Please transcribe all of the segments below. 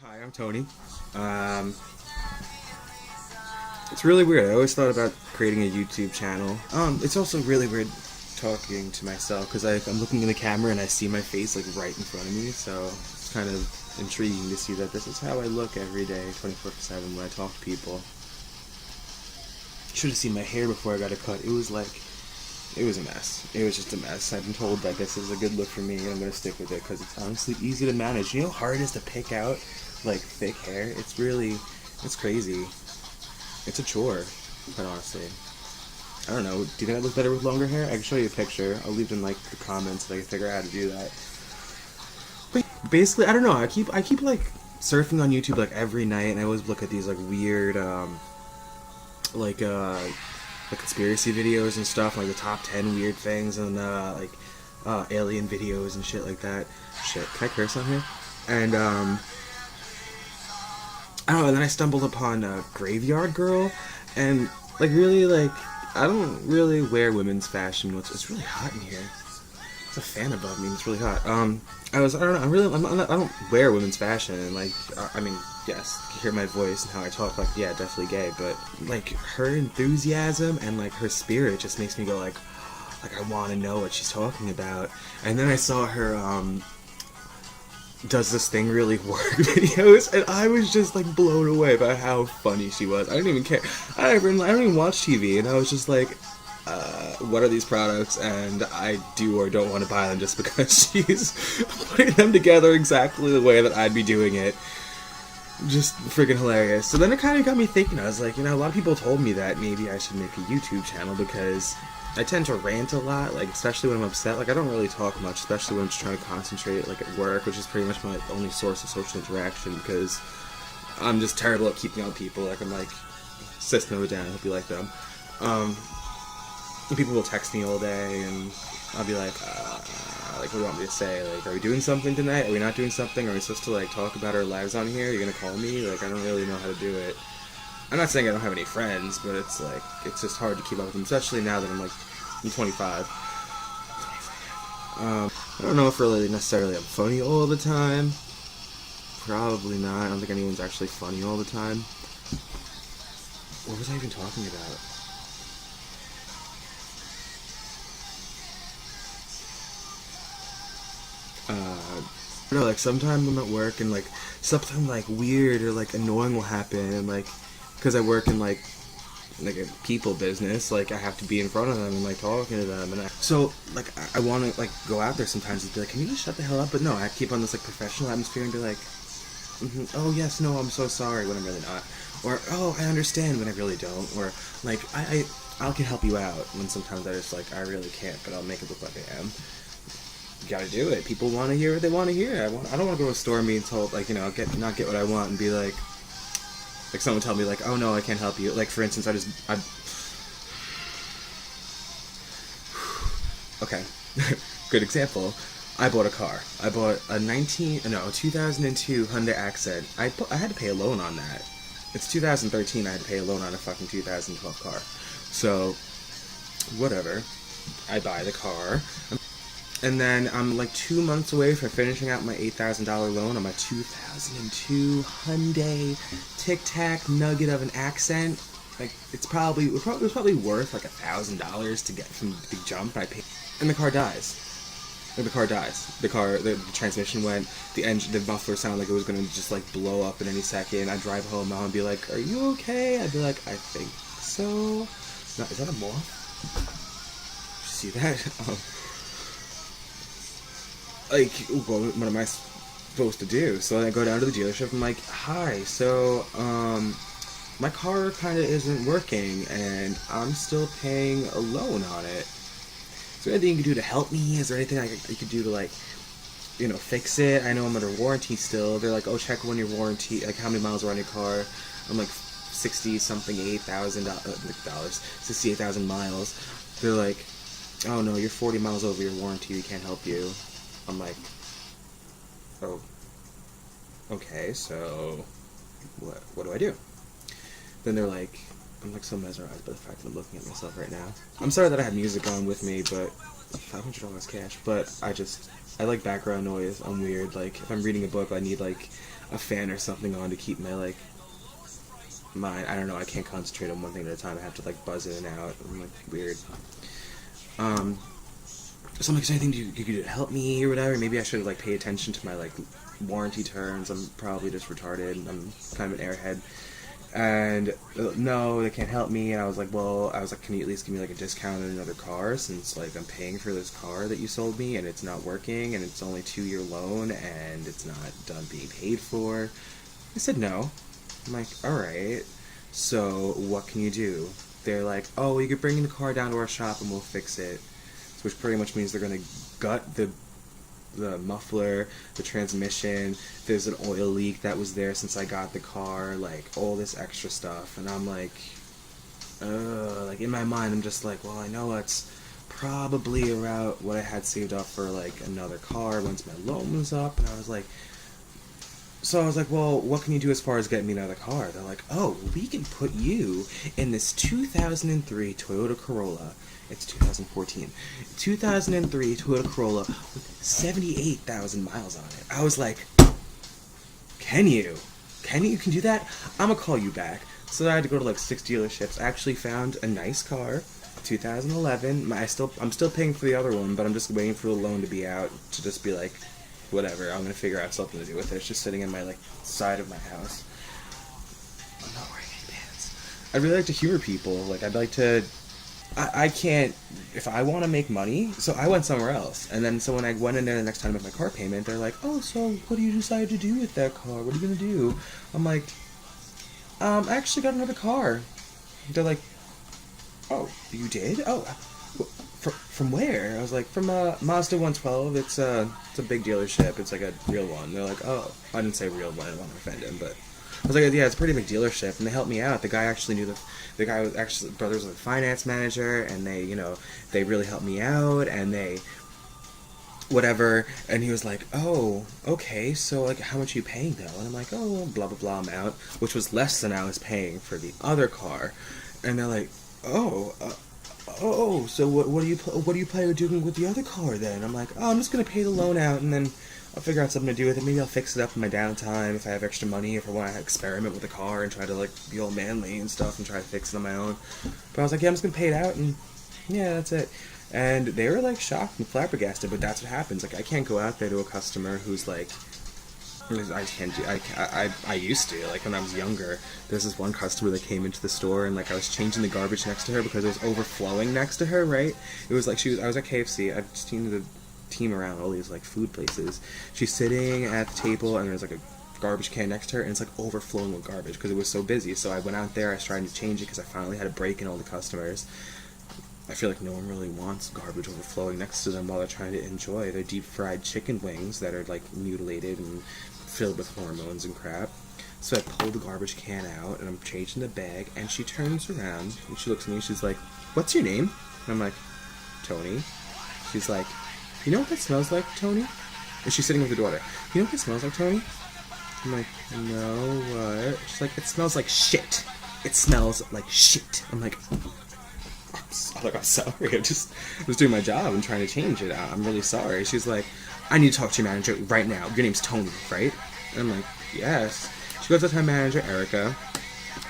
Hi, I'm Tony. Um, it's really weird. I always thought about creating a YouTube channel. It's also really weird talking to myself because I'm looking in the camera and I see my face like right in front of me. So it's kind of intriguing to see that this is how I look every day, 24/7 when I talk to people. Should have seen my hair before I got it cut. It was a mess. It was just a mess. I've been told that this is a good look for me, and I'm gonna stick with it because it's honestly easy to manage. You know how hard it is to pick out like thick hair? It's crazy. It's a chore, quite honestly. I don't know. Do you think I look better with longer hair? I can show you a picture. I'll leave in like the comments if I can figure out how to do that. But basically, I don't know. I keep like surfing on YouTube like every night, and I always look at these like weird like like conspiracy videos and stuff, like the top 10 weird things and alien videos and shit like that. Shit, can I curse on here? And I don't know. And then I stumbled upon Graveyard Girl, and like I don't really wear women's fashion. It's really hot in here. It's a fan above me. It's really hot. I don't know. I don't wear women's fashion. And I mean, yes, you hear my voice and how I talk. Like, yeah, definitely gay. But like her enthusiasm and like her spirit just makes me go like I want to know what she's talking about. And then I saw her does this thing really work videos, and I was just like blown away by how funny she was. I didn't even care. I don't even watch TV, and I was just like, what are these products? And I do or don't want to buy them just because she's putting them together exactly the way that I'd be doing it. Just freaking hilarious. So then it kind of got me thinking. I was like, a lot of people told me that maybe I should make a YouTube channel because I tend to rant a lot, like especially when I'm upset. Like I don't really talk much, especially when I'm just trying to concentrate, like at work, which is pretty much my only source of social interaction because I'm just terrible at keeping up people. Like I'm like, sis, no down. I hope you like them. And people will text me all day, and I'll be like, what do you want me to say? Like, are we doing something tonight? Are we not doing something? Are we supposed to like talk about our lives on here? Are you gonna call me? Like, I don't really know how to do it. I'm not saying I don't have any friends, but it's like, it's just hard to keep up with them, especially now that I'm 25. I don't know if really necessarily I'm funny all the time. Probably not. I don't think anyone's actually funny all the time. What was I even talking about? I don't know, like sometimes I'm at work and like something like weird or like annoying will happen, and like because I work in like a people business, like I have to be in front of them and like talking to them, and so like I want to like go out there sometimes and be like, can you just shut the hell up? But no, I keep on this like professional atmosphere and be like, oh yes, no, I'm so sorry, when I'm really not, or oh, I understand, when I really don't, or like I can help you out, when sometimes I just like I really can't, but I'll make it look like I am. You gotta do it. People want to hear what they want to hear. I don't want to go to a store and be told like not get what I want and be like someone tell me like, oh no, I can't help you. Like for instance, okay, good example. I bought a car. I bought a 2002 Hyundai Accent. I had to pay a loan on that. It's 2013. I had to pay a loan on a fucking 2012 car. So whatever. I buy the car. And then I'm like 2 months away from finishing out my $8,000 loan on my 2002 Hyundai Tic Tac nugget of an Accent. Like it was probably worth like $1,000 to get from the big jump I paid. And the car dies. Like, the car dies. The transmission went. The muffler sounded like it was gonna just like blow up in any second. I drive home. Mom would be like, "Are you okay?" I'd be like, "I think so." No, is that a moth? See that? Like, what am I supposed to do? So I go down to the dealership. I'm like, hi, so, my car kind of isn't working, and I'm still paying a loan on it. Is there anything you can do to help me? Is there anything you could do to, like, fix it? I know I'm under warranty still. They're like, oh, check when your warranty, like, how many miles are on your car? I'm like, 60-something, $8,000, 68,000 miles. They're like, oh, no, you're 40 miles over your warranty. We can't help you. I'm like, oh, okay, so what do I do? Then they're like, I'm like so mesmerized by the fact that I'm looking at myself right now. I'm sorry that I have music on with me, but $500 cash. But I like background noise. I'm weird. Like if I'm reading a book, I need like a fan or something on to keep my like mind. I don't know. I can't concentrate on one thing at a time. I have to like buzz in and out. I'm like weird. Um, so I'm like, is there anything you could do to help me or whatever? Maybe I should like pay attention to my like warranty terms. I'm probably just retarded. I'm kind of an airhead. And no, they can't help me. And I was like, can you at least give me like a discount on another car, since like I'm paying for this car that you sold me and it's not working and it's only 2-year loan and it's not done being paid for. I said no. I'm like, all right. So what can you do? They're like, oh, you could bring the car down to our shop and we'll fix it. Which pretty much means they're gonna gut the muffler, the transmission. There's an oil leak that was there since I got the car, like all this extra stuff. And I'm like in my mind I'm just like, well, I know it's probably around what I had saved up for like another car once my loan was up. And I was like, well, what can you do as far as getting me another car? They're like, oh, we can put you in this 2003 Toyota Corolla. It's 2014. 2003 Toyota Corolla with 78,000 miles on it. I was like, can you do that? I'm gonna call you back. So I had to go to like 6 dealerships. I actually found a nice car, 2011. I'm still paying for the other one, but I'm just waiting for the loan to be out to just be like, whatever, I'm gonna figure out something to do with it. It's just sitting in my like side of my house. I'm not wearing any pants. I'd really like to humor people. Like I'd like to. I can't, if I want to make money, so I went somewhere else. And then so when I went in there the next time to make my car payment, they're like, oh, so what do you decide to do with that car? What are you going to do? I'm like, I actually got another car. They're like, oh, you did? Oh, from where? I was like, from Mazda 112. It's a big dealership. It's like a real one. They're like, oh, I didn't say real one. I don't want to offend him, but I was like, yeah, it's a pretty big dealership, and they helped me out. The guy actually knew the guy was actually brothers with a finance manager, and they really helped me out, and they whatever. And he was like, oh, okay, so like, how much are you paying though? And I'm like, oh, blah blah blah amount, which was less than I was paying for the other car. And they're like, oh. So what do you plan on doing with the other car then? I'm like, oh, I'm just gonna pay the loan out and then I'll figure out something to do with it. Maybe I'll fix it up in my downtime if I have extra money, if I want to experiment with the car and try to like be all manly and stuff and try to fix it on my own. But I was like, yeah, I'm just gonna pay it out and yeah, that's it. And they were like shocked and flabbergasted, but that's what happens. Like I can't go out there to a customer who's like, I can't do. I used to, like when I was younger. There's this one customer that came into the store and like I was changing the garbage next to her because it was overflowing next to her. Right? It was like I was at KFC. I've seen the team around all these like food places. She's sitting at the table and there's like a garbage can next to her and it's like overflowing with garbage because it was so busy. So I went out there. I was trying to change it because I finally had a break in all the customers. I feel like no one really wants garbage overflowing next to them while they're trying to enjoy their deep fried chicken wings that are like mutilated and filled with hormones and crap. So I pull the garbage can out and I'm changing the bag and she turns around and she looks at me and she's like, what's your name? And I'm like, Tony. She's like, you know what that smells like, Tony? And she's sitting with her daughter. You know what that smells like, Tony? I'm like, no, what? She's like, it smells like shit. It smells like shit. I'm like, I'm sorry. I'm just doing my job and trying to change it. I'm really sorry. She's like, I need to talk to your manager right now. Your name's Tony, right? And I'm like, yes. She goes up to her manager, Erica,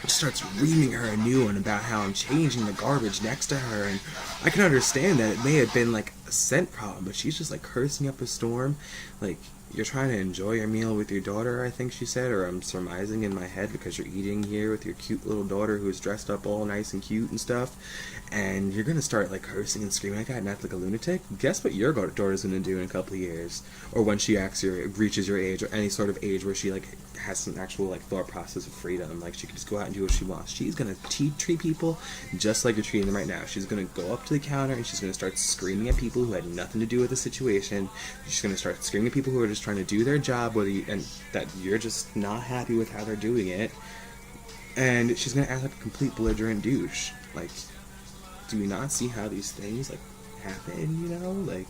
and starts reaming her a new one about how I'm changing the garbage next to her. And I can understand that it may have been like a scent problem, but she's just like cursing up a storm. Like, you're trying to enjoy your meal with your daughter, I think she said, or I'm surmising in my head because you're eating here with your cute little daughter who's dressed up all nice and cute and stuff, and you're gonna start like cursing and screaming like that and act like a lunatic. Guess what your daughter's gonna do in a couple of years, or when she reaches your age, or any sort of age where she like has some actual like thought process of freedom, like she can just go out and do what she wants. She's gonna treat people just like you're treating them right now. She's gonna go up to the counter and she's gonna start screaming at people who had nothing to do with the situation. She's gonna start screaming at people who are just trying to do their job, and that you're just not happy with how they're doing it. And she's gonna act like a complete belligerent douche. Like, do you not see how these things like happen? You know, like,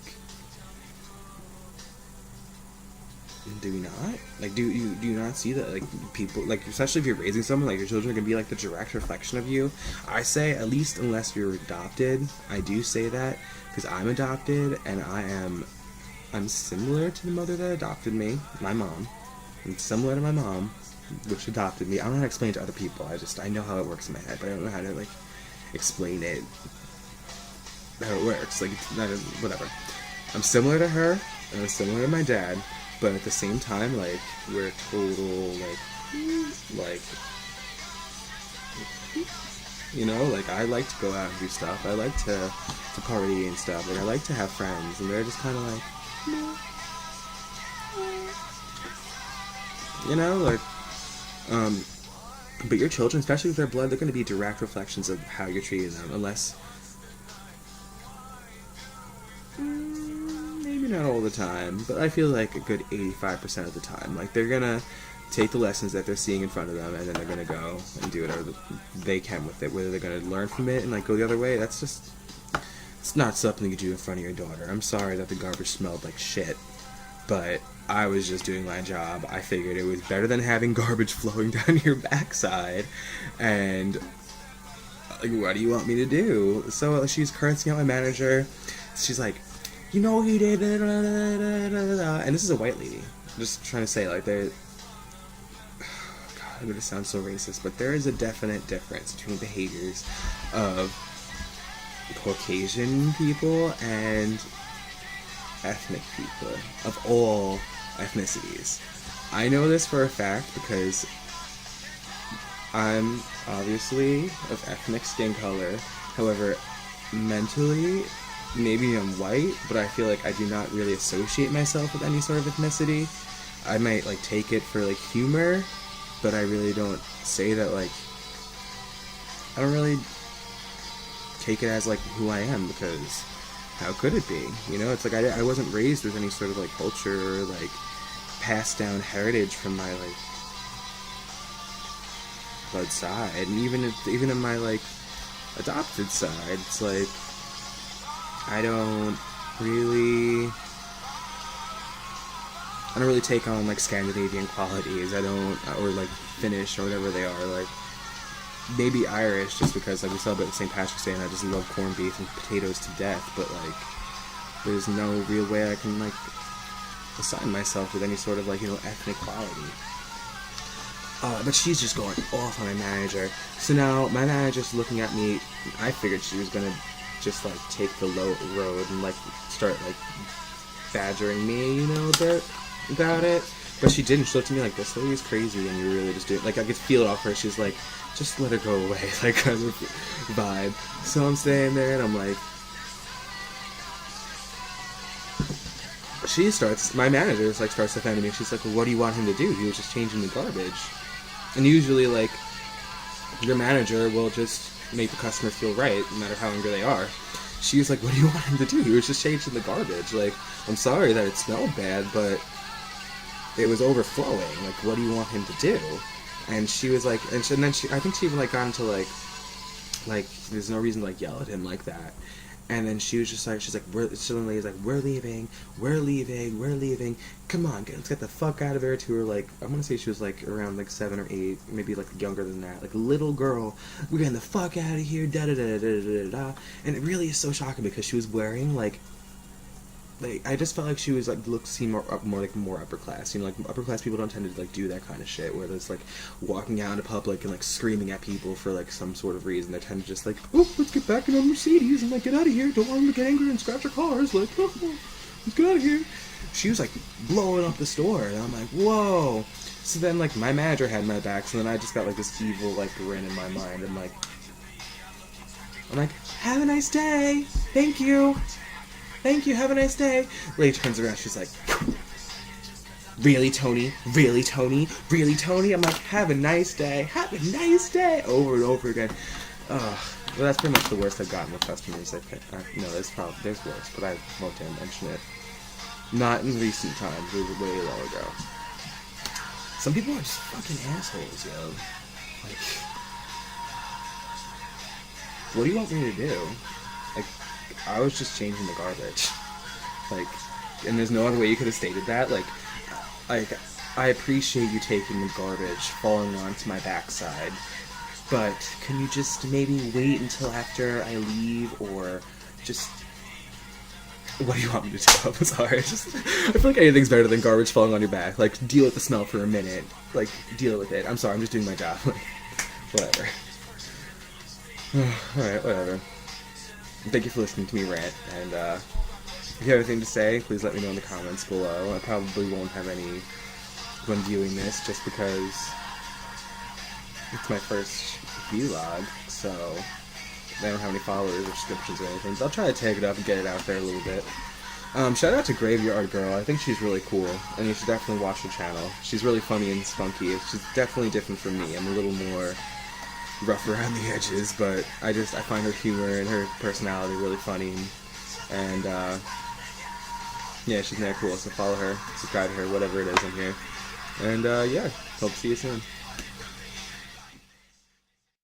do you not? Like, do you not see that, like, people, like, especially if you're raising someone, like, your children are gonna be, like, the direct reflection of you? I say, at least unless you're adopted, I do say that, because I'm adopted, and I'm similar to the mother that adopted me, my mom. I'm similar to my mom, which adopted me. I don't know how to explain it to other people. I know how it works in my head, but I don't know how to, like, explain it, how it works. Like, whatever. I'm similar to her, and I'm similar to my dad, but at the same time, like, we're total, like, you know, like, I like to go out and do stuff. I like to party and stuff. Like, I like to have friends, and they're just kind of like, you know, like, but your children, especially with their blood, they're going to be direct reflections of how you're treating them, unless, maybe not all the time, but I feel like a good 85% of the time. Like, they're going to take the lessons that they're seeing in front of them, and then they're going to go and do whatever they can with it. Whether they're going to learn from it and, like, go the other way, that's just, it's not something you do in front of your daughter. I'm sorry that the garbage smelled like shit, but I was just doing my job. I figured it was better than having garbage flowing down your backside, and, like, what do you want me to do? So she's cursing out my manager. She's like, you know he did, and this is a white lady. I'm just trying to say, like, they're, God, I'm gonna sound so racist, but there is a definite difference between behaviors of Caucasian people and ethnic people of all ethnicities. I know this for a fact because I'm obviously of ethnic skin color. However, mentally, maybe I'm white, but I feel like I do not really associate myself with any sort of ethnicity. I might, like, take it for, like, humor, but I really don't say that, like, I don't really take it as, like, who I am, because how could it be? You know, it's like I wasn't raised with any sort of, like, culture or, like, passed down heritage from my, like, blood side. And even in my, like, adopted side, it's like I don't really take on, like, Scandinavian qualities. I don't, or, like, Finnish or whatever they are. Like, maybe Irish, just because, like, we celebrate St. Patrick's Day and I just love corned beef and potatoes to death, but, like, there's no real way I can, like, assign myself with any sort of, like, you know, ethnic quality. But she's just going off on my manager. So now my manager's looking at me. I figured she was gonna just, like, take the low road and, like, start, like, badgering me, you know, a bit about it. But she didn't. She looked at me like, this lady's crazy and you're really just doing, like, I could feel it off her. She's like, just let her go away, like, kind of vibe. So I'm staying there and I'm like, my manager, like, starts defending me. She's like, well, what do you want him to do? He was just changing the garbage. And usually, like, your manager will just make the customer feel right, no matter how angry they are. She was like, what do you want him to do? He was just changing the garbage. Like, I'm sorry that it smelled bad, but it was overflowing. Like, what do you want him to do? And she was like, and then I think she even, like, got into, like, there's no reason to, like, yell at him like that. And then she was just like, she's like, suddenly he's like, we're leaving, come on, let's get the fuck out of here. To her, like, I want to say she was, like, around, like, 7 or 8, maybe, like, younger than that, like, little girl, we're getting the fuck out of here, da da da da da da. And it really is so shocking because she was wearing, like, I just felt like she was, like, seemed more upper class. You know, like, upper class people don't tend to, like, do that kind of shit, where it's, like, walking out in public and, like, screaming at people for, like, some sort of reason. They tend to just, like, oh, let's get back in our Mercedes and, like, get out of here. Don't want them to get angry and scratch our cars. Like, oh, let's get out of here. She was, like, blowing up the store, and I'm like, whoa. So then, like, my manager had my back, so then I just got, like, this evil, like, grin in my mind. I'm like, have a nice day. Thank you. Thank you, have a nice day. Lady turns around, she's like, really, Tony? Really, Tony? Really, Tony? I'm like, have a nice day. Have a nice day. Over and over again. Well, that's pretty much the worst I've gotten with customers. No, there's worse, but I won't mention it. Not in recent times. It was way long ago. Some people are just fucking assholes, yo. Like, what do you want me to do? Like, I was just changing the garbage. Like, and there's no other way you could have stated that. Like, I appreciate you taking the garbage falling onto my backside, but can you just maybe wait until after I leave, or just What do you want me to do? I'm sorry. I feel like anything's better than garbage falling on your back. Like, deal with the smell for a minute. Like, deal with it. I'm sorry, I'm just doing my job. Whatever. Alright, whatever. Thank you for listening to me rant, and if you have anything to say, please let me know in the comments below. I probably won't have anyone viewing this, just because it's my first vlog, so I don't have any followers or subscriptions or anything, so I'll try to tag it up and get it out there a little bit. Shout out to Graveyard Girl. I think she's really cool, and you should definitely watch her channel. She's really funny and spunky. She's definitely different from me. I'm a little more rough around the edges, but I find her humor and her personality really funny, and yeah, she's mad cool, so follow her, subscribe to her, whatever it is on here, and yeah, hope to see you soon.